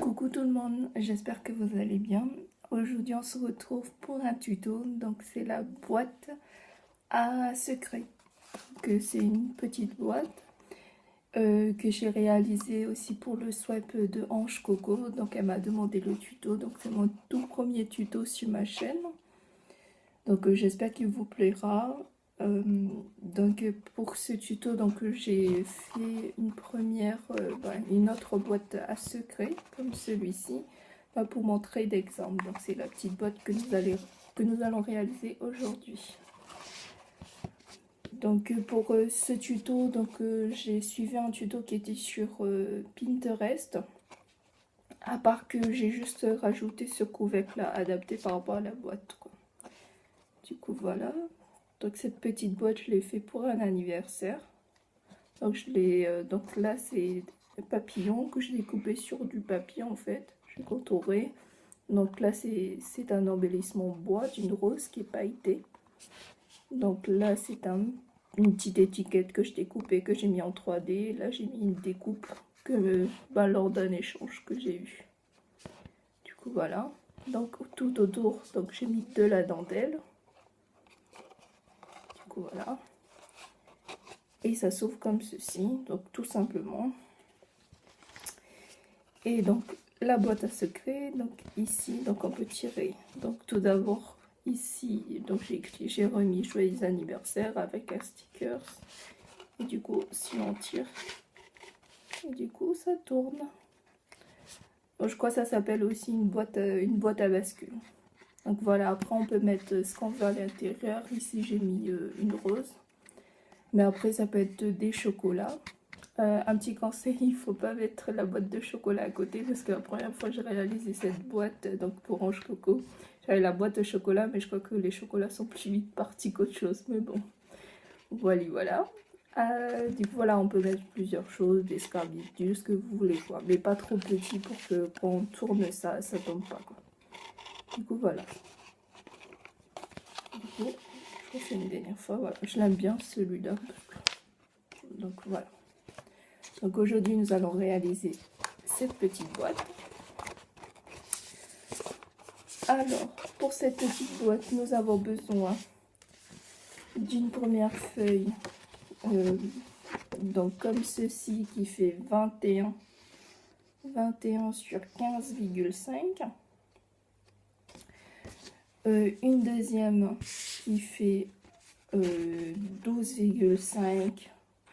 Coucou tout le monde, j'espère que vous allez bien. Aujourd'hui on se retrouve pour un tuto, donc c'est la boîte à secret. C'est une petite boîte que j'ai réalisée aussi pour le swipe de Ange Coco. Donc elle m'a demandé le tuto, donc c'est mon tout premier tuto sur ma chaîne. Donc j'espère qu'il vous plaira. Donc pour ce tuto, j'ai fait une autre boîte à secret comme celui-ci pour montrer d'exemple. Donc c'est la petite boîte que nous allons réaliser aujourd'hui. Donc pour ce tuto, j'ai suivi un tuto qui était sur Pinterest. À part que j'ai juste rajouté ce couvercle là adapté par rapport à la boîte, quoi. Du coup voilà. Donc cette petite boîte, je l'ai fait pour un anniversaire. Donc là c'est des papillons que j'ai découpé sur du papier en fait. J'ai contouré. Donc là c'est un embellissement bois d'une rose qui est pailletée. Donc là c'est une petite étiquette que je découpée, que j'ai mis en 3D. Là j'ai mis une découpe lors d'un échange que j'ai eu. Du coup voilà. Donc tout autour, j'ai mis de la dentelle. Voilà, et ça s'ouvre comme ceci, donc tout simplement. Et donc la boîte à secret, donc ici, donc on peut tirer. Donc tout d'abord ici, donc j'ai remis joyeux anniversaire avec un sticker. Et du coup si on tire, et du coup ça tourne. Donc, je crois que ça s'appelle aussi une boîte à bascule. Donc voilà, après on peut mettre ce qu'on veut à l'intérieur. Ici j'ai mis une rose. Mais après, ça peut être des chocolats. Un petit conseil, il ne faut pas mettre la boîte de chocolat à côté parce que la première fois que j'ai réalisé cette boîte, donc pour Ange Coco, j'avais la boîte de chocolat, mais je crois que les chocolats sont plus vite partis qu'autre chose. Mais bon, voilà. Du coup, voilà, on peut mettre plusieurs choses, des scarabidus, ce que vous voulez, quoi. Mais pas trop petit pour que quand on tourne ça tombe pas, quoi. Du coup, voilà. Du coup, je refais une dernière fois, voilà. Je l'aime bien celui-là. Donc voilà. Donc aujourd'hui nous allons réaliser cette petite boîte. Alors pour cette petite boîte nous avons besoin d'une première feuille donc comme ceci qui fait 21 sur 15,5. Une deuxième qui fait 12,5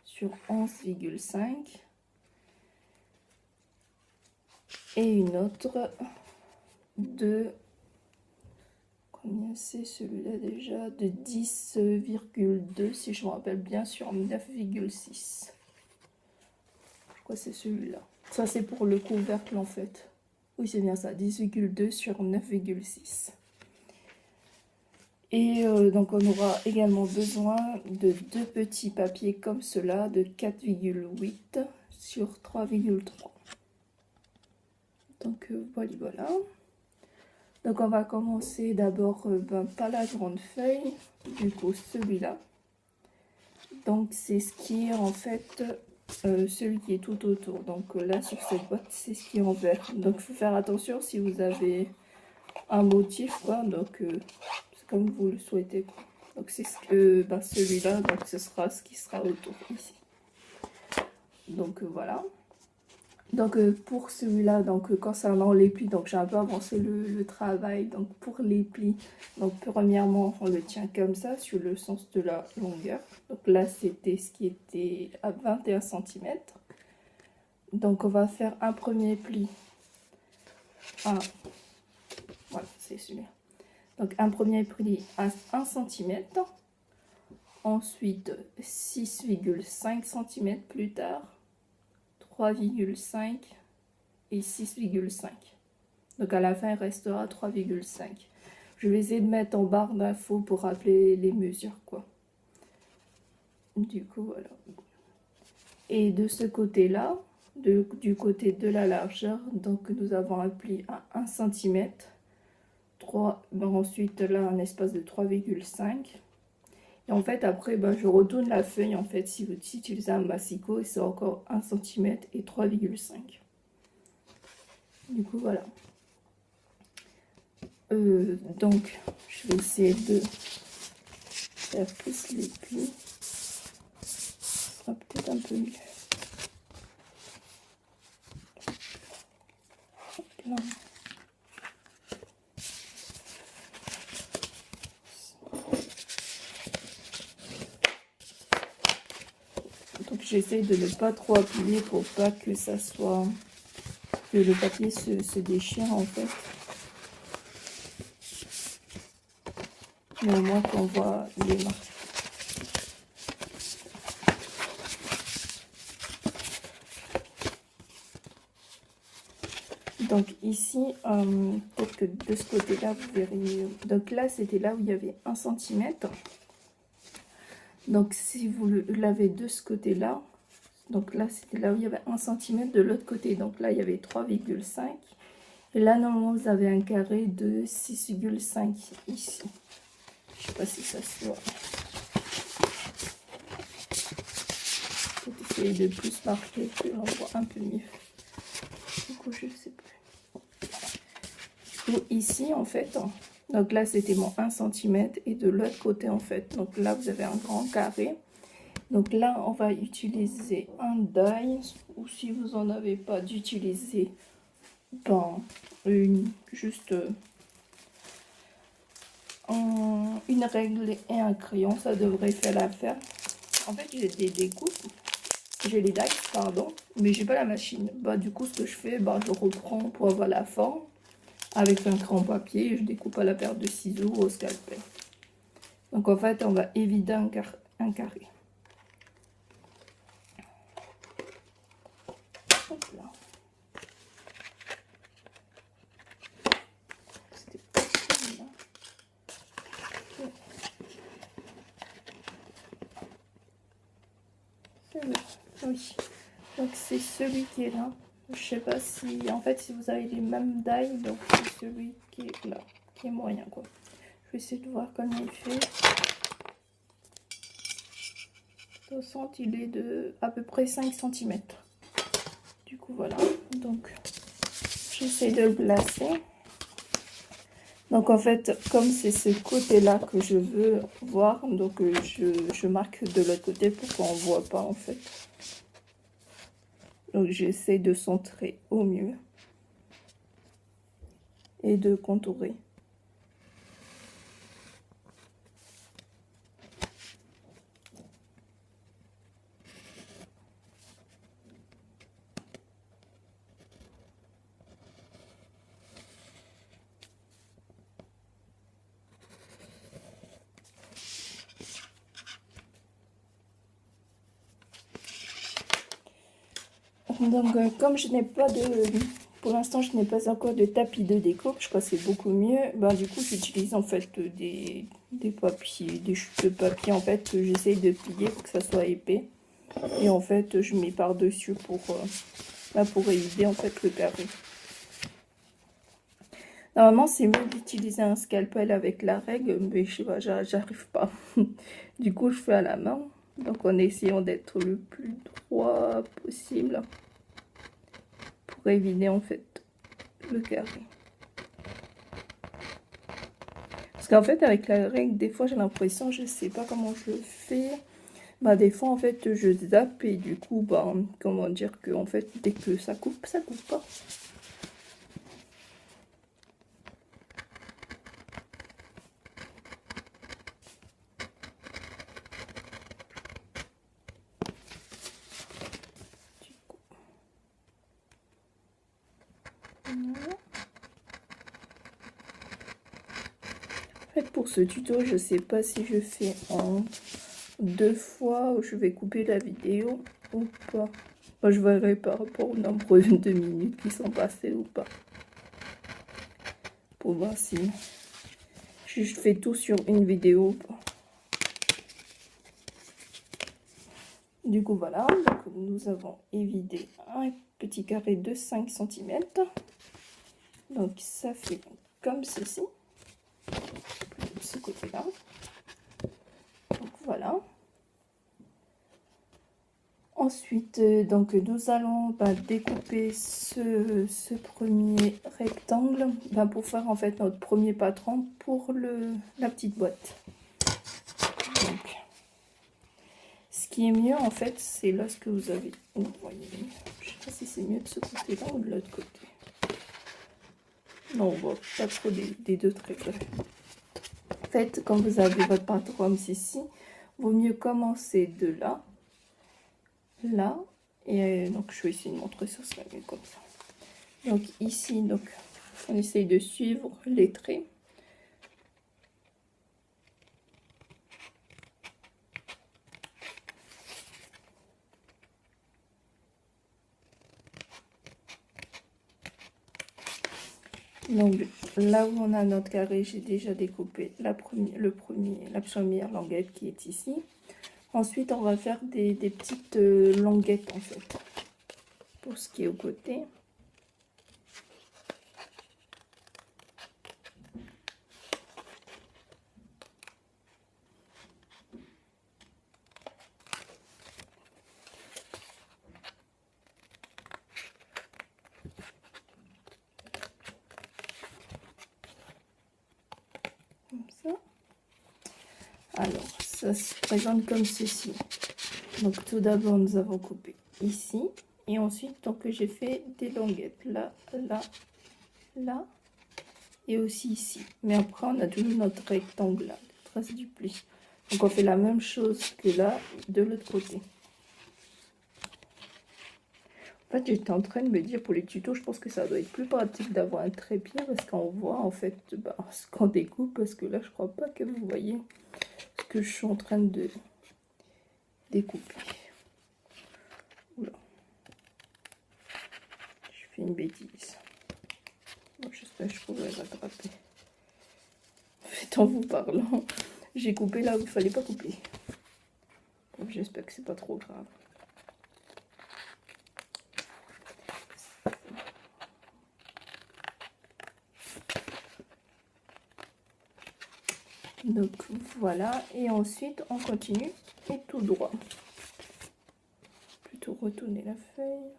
sur 11,5 et une autre de combien c'est celui-là déjà, de 10,2 si je me rappelle bien, sur 9,6. Je crois que c'est celui-là. Ça c'est pour le couvercle en fait. Oui c'est bien ça, 10,2 sur 9,6. Et donc on aura également besoin de deux petits papiers comme cela de 4,8 sur 3,3. Donc voilà. Donc on va commencer d'abord par la grande feuille, du coup celui-là. Donc c'est ce qui est en fait celui qui est tout autour. Donc là sur cette boîte c'est ce qui est en vert. Donc il faut faire attention si vous avez un motif, quoi. Donc c'est comme vous le souhaitez, quoi. Donc c'est ce que celui-là, donc ce sera ce qui sera autour ici. Donc voilà. Donc pour celui-là, donc concernant les plis, donc j'ai un peu avancé le travail. Donc pour les plis, donc premièrement on le tient comme ça sur le sens de la longueur. Donc là c'était ce qui était à 21 cm. Donc on va faire un premier pli. Voilà, c'est celui-là. Donc un premier pli à 1 cm. Ensuite 6,5 cm plus tard. 3,5 et 6,5. Donc à la fin il restera 3,5. Je vais essayer de mettre en barre d'infos pour rappeler les mesures, quoi. Du coup voilà. Et de ce côté là, du côté de la largeur, donc nous avons un pli à 1 cm. Ensuite là un espace de 3,5. Et en fait après je retourne la feuille en fait si vous utilisez un massicot et c'est encore 1 cm et 3,5. Du coup, voilà. Donc, je vais essayer de faire plus les plis. Ce sera peut-être un peu mieux. Là. Donc, j'essaie de ne pas trop appuyer pour pas que ça soit... que le papier se déchire en fait. Mais au moins qu'on voit les marques. Donc ici, peut-être que de ce côté-là, vous verriez... Donc là, c'était là où il y avait 1 cm. Donc si vous le lavez de ce côté-là, donc là, c'était là où il y avait 1 cm de l'autre côté. Donc là, il y avait 3,5. Et là, normalement, vous avez un carré de 6,5 ici. Je sais pas si ça se voit. Je vais essayer de plus marquer, que l'on voit un peu mieux. Du coup, je sais plus. Du coup, ici, en fait, donc là, c'était mon 1 cm. Et de l'autre côté, en fait, donc là, vous avez un grand carré. Donc là, on va utiliser un die. Ou si vous n'en avez pas, d'utiliser juste une règle et un crayon. Ça devrait faire l'affaire. En fait, j'ai des découpes. J'ai les dies, pardon. Mais j'ai pas la machine. Du coup, ce que je fais, je reprends pour avoir la forme. Avec un crayon papier, et je découpe à la paire de ciseaux ou au scalpel. Donc en fait, on va évider un carré. Hop là. C'était pas celui-là. Okay. Oui. Donc c'est celui qui est là. Je sais pas si, en fait, si vous avez les mêmes die, donc c'est celui qui est là, qui est moyen quoi. Je vais essayer de voir comment il fait. Au centre, il est de à peu près 5 cm. Du coup, voilà. Donc, j'essaie de le placer. Donc, en fait, comme c'est ce côté-là que je veux voir, donc je marque de l'autre côté pour qu'on ne voit pas, en fait. Donc, j'essaie de centrer au mieux et de contourer. Donc, comme je n'ai pas de... Pour l'instant, je n'ai pas encore de tapis de découpe. Je crois que c'est beaucoup mieux. Du coup, j'utilise en fait des papiers, des chutes de papier en fait que j'essaye de plier pour que ça soit épais. Et en fait, je mets par-dessus pour éviter en fait le carré. Normalement, c'est mieux d'utiliser un scalpel avec la règle, mais je sais pas, j'arrive pas. Du coup, je fais à la main. Donc, en essayant d'être le plus droit possible pour éviter en fait le carré. Parce qu'en fait, avec la règle, des fois, j'ai l'impression, je sais pas comment je le fais. Des fois, en fait, je zappe et du coup, comment dire que, en fait, dès que ça coupe pas. En fait, pour ce tuto, je sais pas si je fais en 2 fois ou je vais couper la vidéo ou pas. Je verrai par rapport au nombre de minutes qui sont passées ou pas. Pour voir si je fais tout sur une vidéo ou pas. Du coup, voilà. Donc, nous avons évidé un petit carré de 5 cm. Donc, ça fait comme ceci. De ce côté-là. Donc, voilà. Ensuite, donc nous allons découper ce premier rectangle pour faire en fait notre premier patron pour la petite boîte. Donc, ce qui est mieux en fait, c'est lorsque vous avez, vous voyez, je sais pas si c'est mieux de ce côté-là ou de l'autre côté. Non, on voit pas trop des deux traits. En fait, quand vous avez votre patron ici, vaut mieux commencer de là. Là, et donc je vais essayer de montrer ça, ça mieux comme ça. Donc ici, donc on essaye de suivre les traits. Donc là où on a notre carré, j'ai déjà découpé la première languette qui est ici. Ensuite, on va faire des petites languettes en fait, pour ce qui est au côté. Comme ça. Alors, ça se présente comme ceci. Donc tout d'abord, nous avons coupé ici. Et ensuite, donc j'ai fait des languettes là, là, là. Et aussi ici. Mais après, on a toujours notre rectangle là, trace du pli. Donc on fait la même chose que là, de l'autre côté. En fait, j'étais en train de me dire pour les tutos, je pense que ça doit être plus pratique d'avoir un trépied parce qu'on voit en fait ce qu'on découpe. Parce que là, je crois pas que vous voyez ce que je suis en train de découper. Oula. Je fais une bêtise. Bon, j'espère que je pourrais rattraper. En fait, en vous parlant, j'ai coupé là où il fallait pas couper. Donc j'espère que c'est pas trop grave. Donc voilà, et ensuite on continue et tout droit. Plutôt retourner la feuille.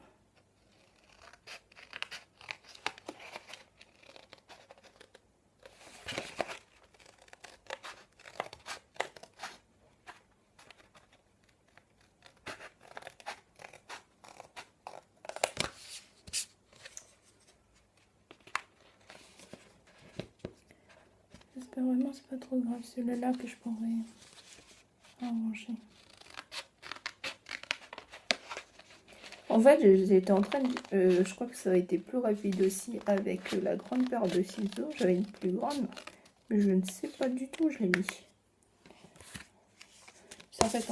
J'espère vraiment c'est pas trop grave, c'est là que je pourrais arranger. En fait, j'étais en train de... je crois que ça aurait été plus rapide aussi avec la grande paire de ciseaux. J'avais une plus grande, mais je ne sais pas du tout où je l'ai mis. En fait,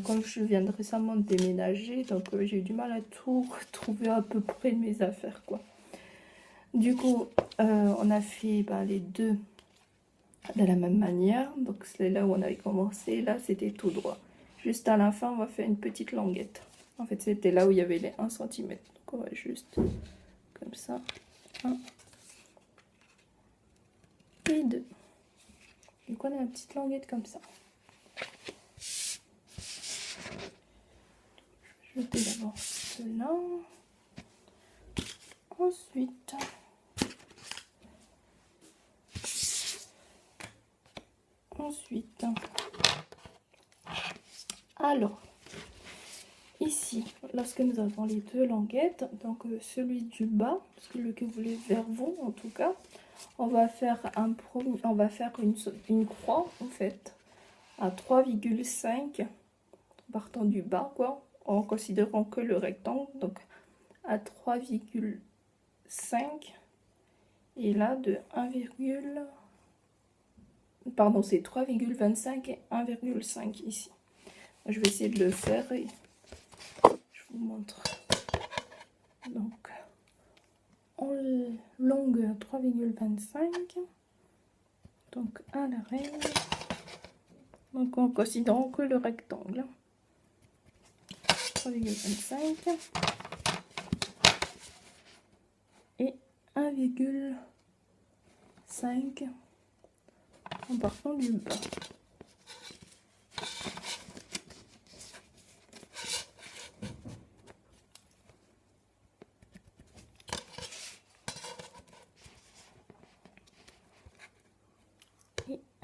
comme je viens de récemment de déménager, donc j'ai eu du mal à tout retrouver à peu près mes affaires, quoi. Du coup, on a fait les deux de la même manière. Donc c'est là où on avait commencé, là c'était tout droit. Juste à la fin, on va faire une petite languette. En fait, c'était là où il y avait les 1 cm. Donc on va juste comme ça. 1 et 2. Donc on a une petite languette comme ça. Je vais jeter d'abord cela. Ensuite, alors, ici, lorsque nous avons les deux languettes, donc celui du bas, celui que vous voulez vers vous en tout cas, on va faire une croix en fait à 3,5 partant du bas quoi, en considérant que le rectangle, donc à 3,5 et là de 1, pardon c'est 3,25 et 1,5 ici. Je vais essayer de le faire et je vous montre. Donc en longueur 3,25, donc à l'arrière, donc en considérant que le rectangle 3,25 et 1,5 en partant du bas.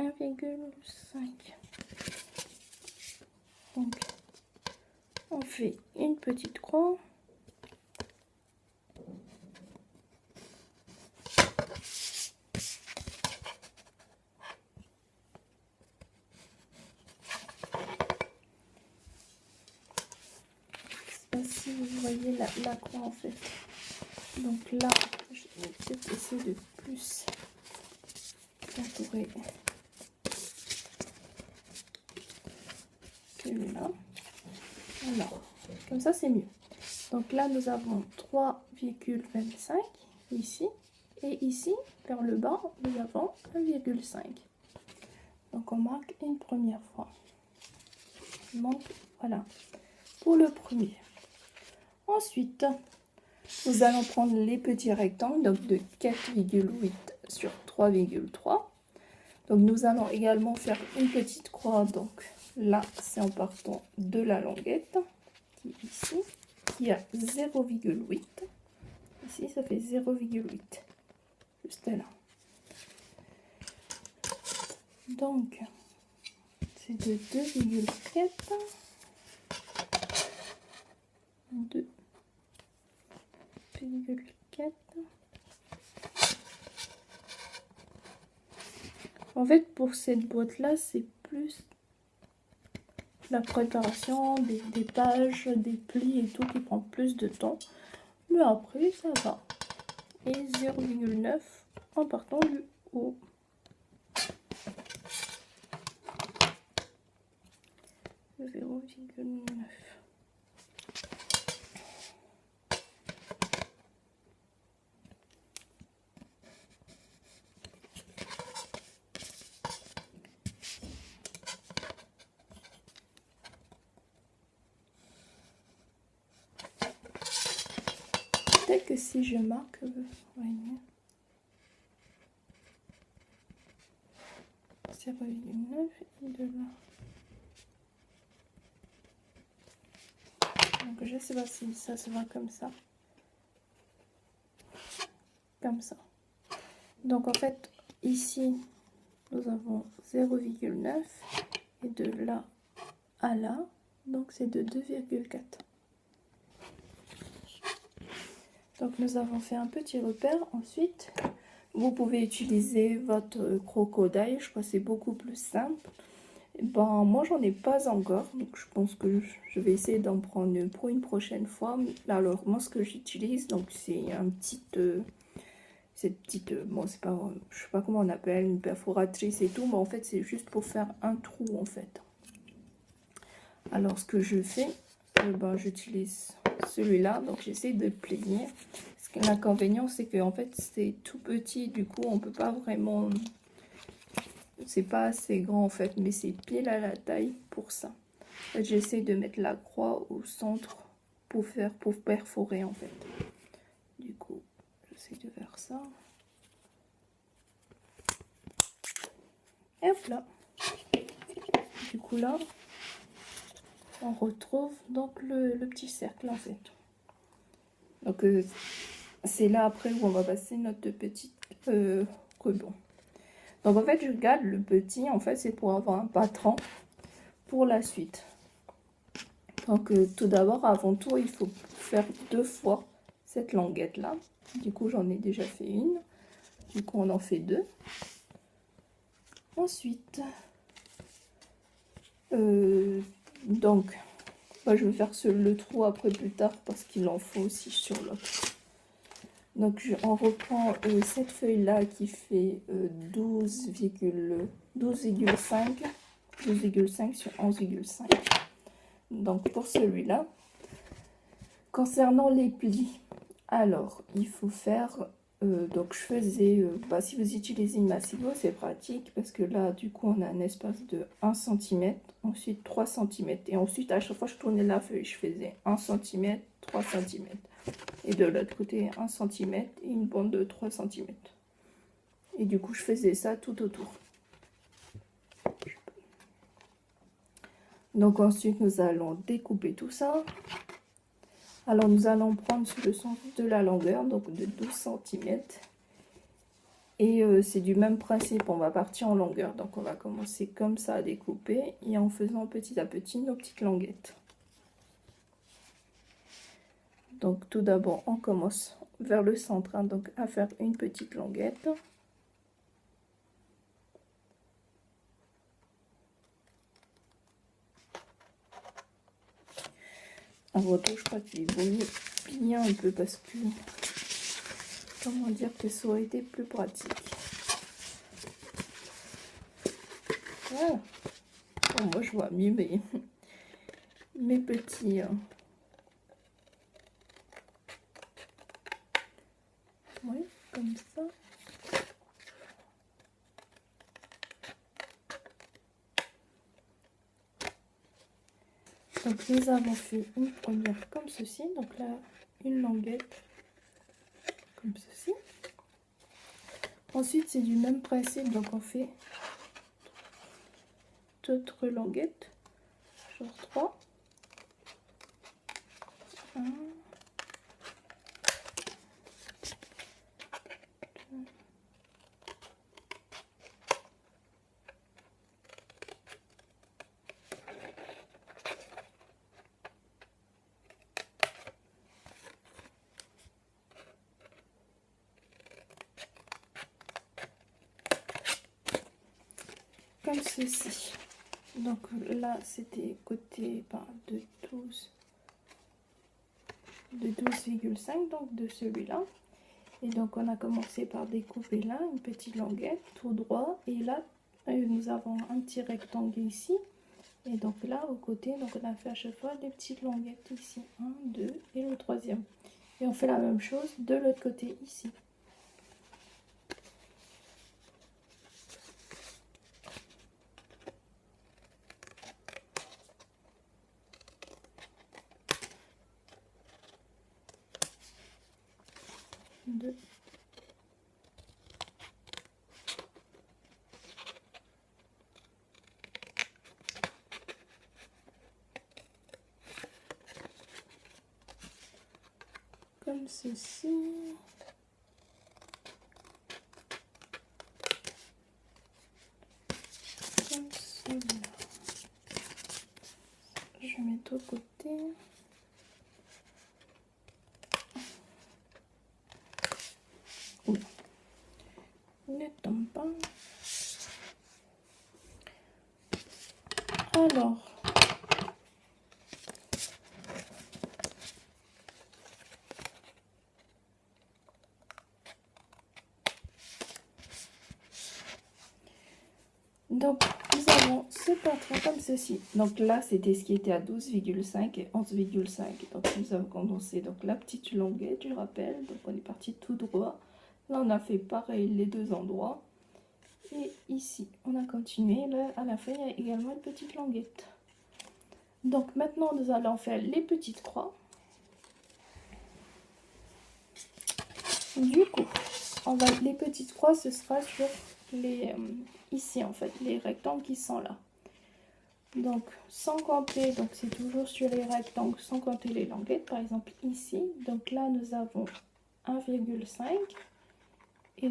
1,5. Donc, on fait une petite croix. Je sais pas si vous voyez la croix en fait. Donc là, je vais peut-être essayer de plus entourer que là. Alors, comme ça c'est mieux. Donc là, nous avons 3,25 ici. Et ici, vers le bas, nous avons 1,5. Donc on marque une première fois. Donc voilà, pour le premier. Ensuite, nous allons prendre les petits rectangles, donc de 4,8 sur 3,3. Donc nous allons également faire une petite croix, donc là c'est en partant de la languette, qui est ici, qui a 0,8. Ici ça fait 0,8, juste là. Donc c'est de 2,4. 2,4. En fait, pour cette boîte-là, c'est plus la préparation des pages, des plis et tout qui prend plus de temps. Mais après, ça va. Et 0,9 en partant du haut. Peut-être que si je marque, voyez, 0,9 et de là. Donc je sais pas si ça se voit comme ça. Comme ça. Donc en fait, ici, nous avons 0,9 et de là à là, donc c'est de 2,4. Donc nous avons fait un petit repère. Ensuite, vous pouvez utiliser votre crocodile, je crois que c'est beaucoup plus simple. Ben, moi j'en ai pas encore, donc je pense que je vais essayer d'en prendre pour une prochaine fois. Alors moi ce que j'utilise, donc c'est un petit... cette petite, bon c'est pas, je sais pas comment on appelle, une perforatrice et tout, mais en fait c'est juste pour faire un trou en fait. Alors ce que je fais, ben, j'utilise celui-là, donc j'essaie de plier. L'inconvénient c'est que en fait c'est tout petit, du coup on peut pas vraiment, c'est pas assez grand en fait, mais c'est pile à la taille pour ça. En fait, j'essaie de mettre la croix au centre pour perforer en fait. Du coup j'essaie de faire ça. Et hop là. Du coup là, on retrouve donc le petit cercle en fait. Donc c'est là après où on va passer notre petite ruban. Donc en fait je garde le petit, en fait c'est pour avoir un patron pour la suite. Donc tout d'abord, avant tout, il faut faire 2 fois cette languette là. Du coup j'en ai déjà fait une. Du coup on en fait 2. Ensuite, donc moi, je vais faire le trou après plus tard parce qu'il en faut aussi sur l'autre. Donc on reprend cette feuille là qui fait 12,5 sur 11,5. Donc pour celui-là, concernant les plis, alors il faut faire, donc je faisais, si vous utilisez une massimo c'est pratique parce que là du coup on a un espace de 1 cm, ensuite 3 cm et ensuite à chaque fois je tournais la feuille, je faisais 1 cm, 3 cm et de l'autre côté 1 cm et une bande de 3 cm et du coup je faisais ça tout autour. Donc ensuite nous allons découper tout ça. Alors nous allons prendre sur le sens de la longueur, donc de 12 cm. Et c'est du même principe, on va partir en longueur. Donc on va commencer comme ça à découper et en faisant petit à petit nos petites languettes. Donc tout d'abord on commence vers le centre, hein, donc à faire une petite languette. En retour, je crois qu'il vaut mieux plier un peu parce que, comment dire, que ça aurait été plus pratique. Voilà. Bon, moi, je vois mieux mes petits... Oui, comme ça. Donc, nous avons fait une première comme ceci. Donc là, une languette comme ceci. Ensuite, c'est du même principe. Donc, on fait d'autres languettes. Genre 3. 1. Comme ceci. Donc là c'était côté de 12,5, donc de celui-là. Et donc on a commencé par découper là une petite languette tout droit, et là nous avons un petit rectangle ici, et donc là au côté, donc on a fait à chaque fois des petites languettes ici, 1, 2 et le troisième, et on fait la même chose de l'autre côté ici. Deux. Comme ceci. Comme cela. Je mets de côté. Ne tombe pas. Alors, donc nous avons ce patron comme ceci. Donc là c'était ce qui était à 12,5 et 11,5. Donc nous avons condensé donc la petite languette, je rappelle. Donc on est parti tout droit. Là on a fait pareil les deux endroits. Et ici on a continué. Là à la fin il y a également une petite languette. Donc maintenant nous allons faire les petites croix. Du coup, les petites croix, ce sera sur les ici en fait, les rectangles qui sont là. Donc sans compter, donc c'est toujours sur les rectangles, sans compter les languettes, par exemple ici. Donc là nous avons 1,5 et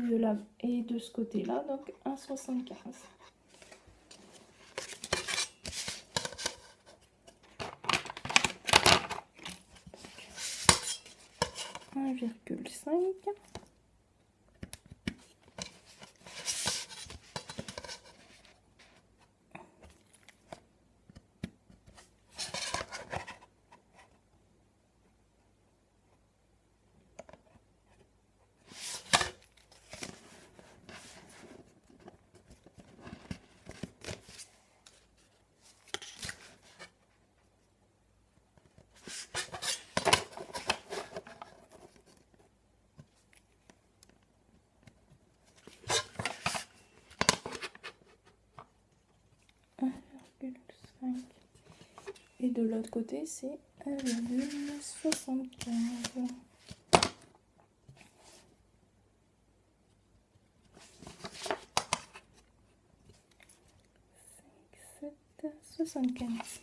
de ce côté-là, donc 1,75. 1,5. Et de l'autre côté, c'est 1,75. 75.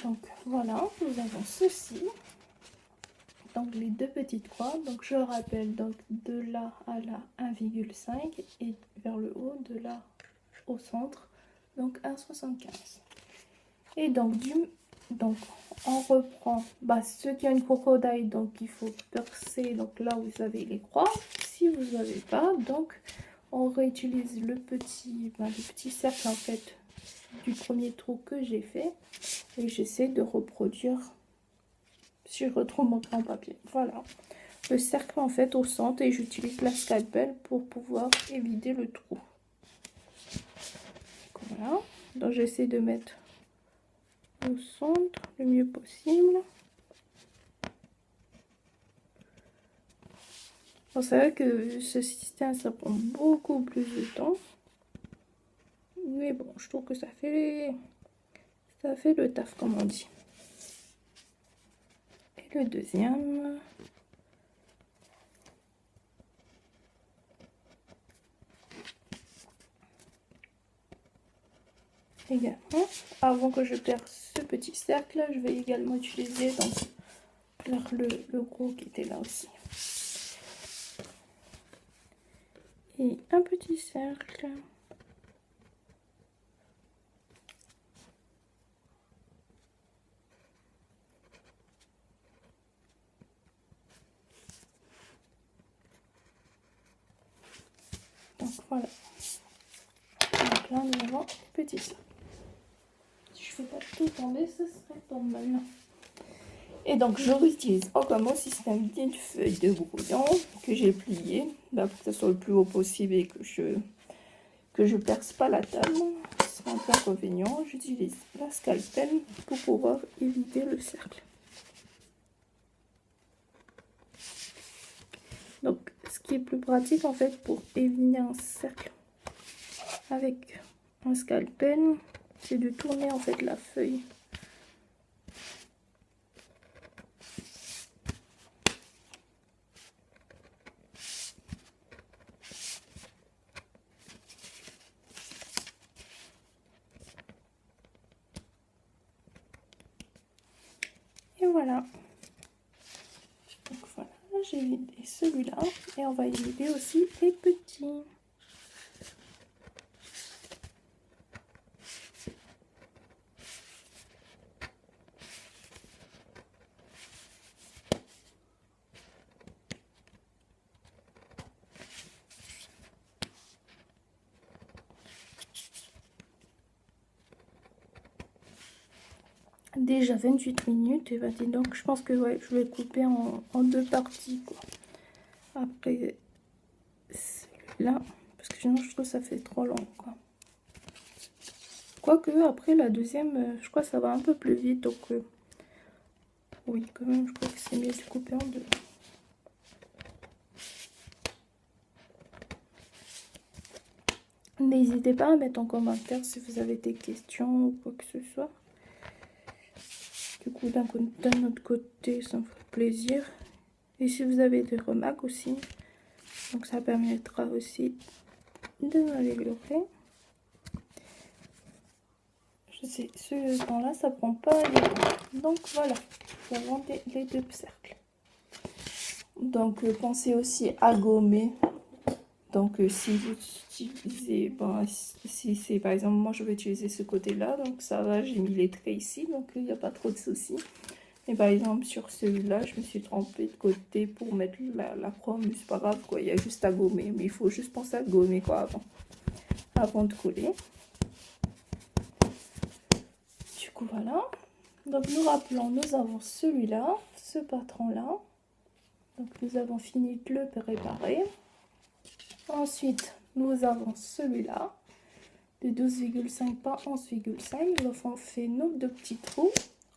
Donc voilà, nous avons ceci. Donc les deux petites croix. Donc je rappelle, donc de là à là 1,5 et vers le haut de là au centre, donc 1,75. Et donc on reprend ceux qui ont une crocodile, donc il faut percer donc là où vous avez les croix. Si vous n'avez pas, donc on réutilise le petit cercle en fait du premier trou que j'ai fait et j'essaie de reproduire si je retrouve mon crayon papier. Voilà le cercle en fait au centre et j'utilise la scalpel pour pouvoir éviter le trou. Voilà, donc j'essaie de mettre au centre le mieux possible. Bon, c'est vrai que ce système ça prend beaucoup plus de temps, mais bon, je trouve que ça fait le taf comme on dit. Et le deuxième. Également, avant que je perce ce petit cercle, je vais également utiliser donc le gros qui était là aussi. Et un petit cercle. Donc voilà. Donc là nous avons un petit cercle. Si je ne fais pas tout tomber, ce serait pas mal. Et donc je réutilise encore mon système d'une feuille de brouillon que j'ai pliée pour que ça soit le plus haut possible et que je perce pas la table. C'est un peu inconvénient. J'utilise la scalpel pour pouvoir éviter le cercle. Donc ce qui est plus pratique en fait pour éviter un cercle avec un scalpel, c'est de tourner en fait la feuille. Et voilà. Donc voilà, j'ai vidé celui-là et on va y vider aussi les petits. Déjà 28 minutes et donc je pense que ouais, je vais couper en deux parties quoi. Après celui-là, parce que sinon je trouve que ça fait trop long quoi. Quoique après la deuxième, je crois que ça va un peu plus vite donc oui quand même je crois que c'est mieux de couper en deux. N'hésitez pas à mettre en commentaire si vous avez des questions ou quoi que ce soit. Du coup, d'un autre côté, ça me ferait plaisir. Et si vous avez des remarques aussi, donc ça permettra aussi de m'améliorer. Je sais, ce temps-là, ça prend pas les temps. Donc voilà, nous avons les deux cercles. Donc pensez aussi à gommer. Donc si vous utilisez, si c'est par exemple, moi je vais utiliser ce côté-là, donc ça va, j'ai mis les traits ici, donc il n'y a pas trop de soucis. Et par exemple sur celui-là, je me suis trompée de côté pour mettre la croix, mais c'est pas grave quoi, il y a juste à gommer, mais il faut juste penser à gommer quoi avant de coller. Du coup voilà, donc nous rappelons, nous avons celui-là, ce patron-là, donc nous avons fini de le préparer. Ensuite, nous avons celui-là, de 12,5 par 11,5. Nous avons fait nos deux petits trous.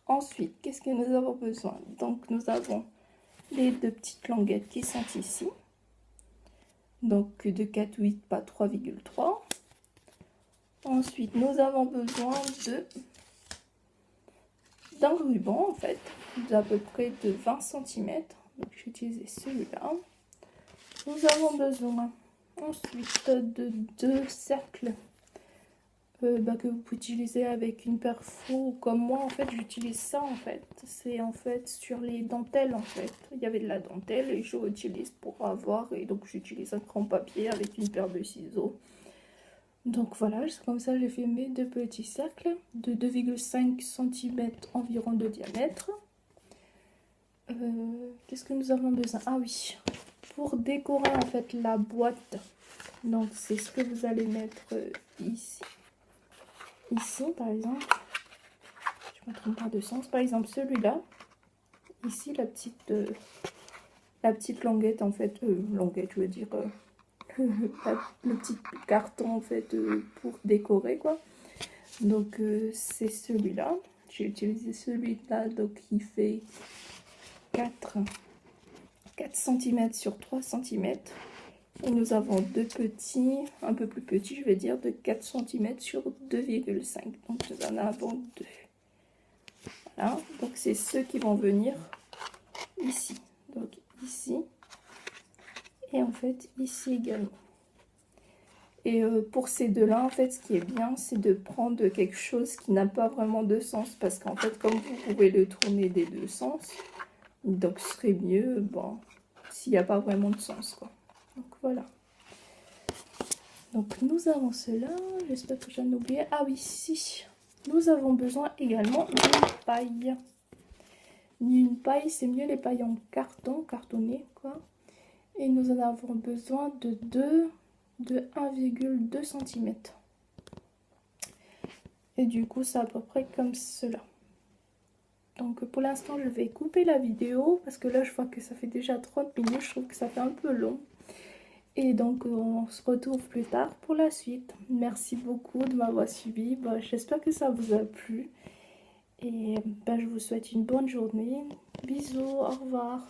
Ensuite, qu'est-ce que nous avons besoin? Donc, nous avons les deux petites languettes qui sont ici. Donc, de 4,8 par 3,3. Ensuite, nous avons besoin d'un ruban, en fait, d'à peu près de 20 cm. Donc, j'ai utilisé celui-là. Nous avons besoin ensuite de deux cercles que vous pouvez utiliser avec une perfo comme moi. En fait, j'utilise ça en fait. C'est en fait sur les dentelles en fait. Il y avait de la dentelle et je l'utilise pour avoir. Et donc j'utilise un grand papier avec une paire de ciseaux. Donc voilà, comme ça j'ai fait mes 2 petits cercles de 2,5 cm environ de diamètre. Qu'est-ce que nous avons besoin? Ah oui, pour décorer en fait la boîte. Donc c'est ce que vous allez mettre ici. Ici par exemple, je me trompe pas de sens, par exemple celui-là. Ici la petite languette en fait, languette je veux dire, le petit carton en fait pour décorer quoi. Donc c'est celui-là. J'ai utilisé celui-là, donc il fait 4 cm sur 3 cm. Et nous avons 2 petits, un peu plus petits, je vais dire, de 4 cm sur 2,5. Donc nous en avons 2. Voilà, donc c'est ceux qui vont venir ici. Donc ici. Et en fait ici également. Et pour ces deux-là, en fait, ce qui est bien, c'est de prendre quelque chose qui n'a pas vraiment de sens. Parce qu'en fait, comme vous pouvez le tourner des 2 sens, donc ce serait mieux, bon, s'il n'y a pas vraiment de sens, quoi. Donc voilà. Donc nous avons cela, j'espère que j'en ai oublié. Ah oui, si, nous avons besoin également d'une paille. Une paille, c'est mieux les pailles en carton, cartonné, quoi. Et nous en avons besoin de 1,2 cm. Et du coup, c'est à peu près comme cela. Donc pour l'instant, je vais couper la vidéo parce que là, je vois que ça fait déjà 30 minutes. Je trouve que ça fait un peu long. Et donc, on se retrouve plus tard pour la suite. Merci beaucoup de m'avoir suivi. Bon, j'espère que ça vous a plu. Et je vous souhaite une bonne journée. Bisous, au revoir.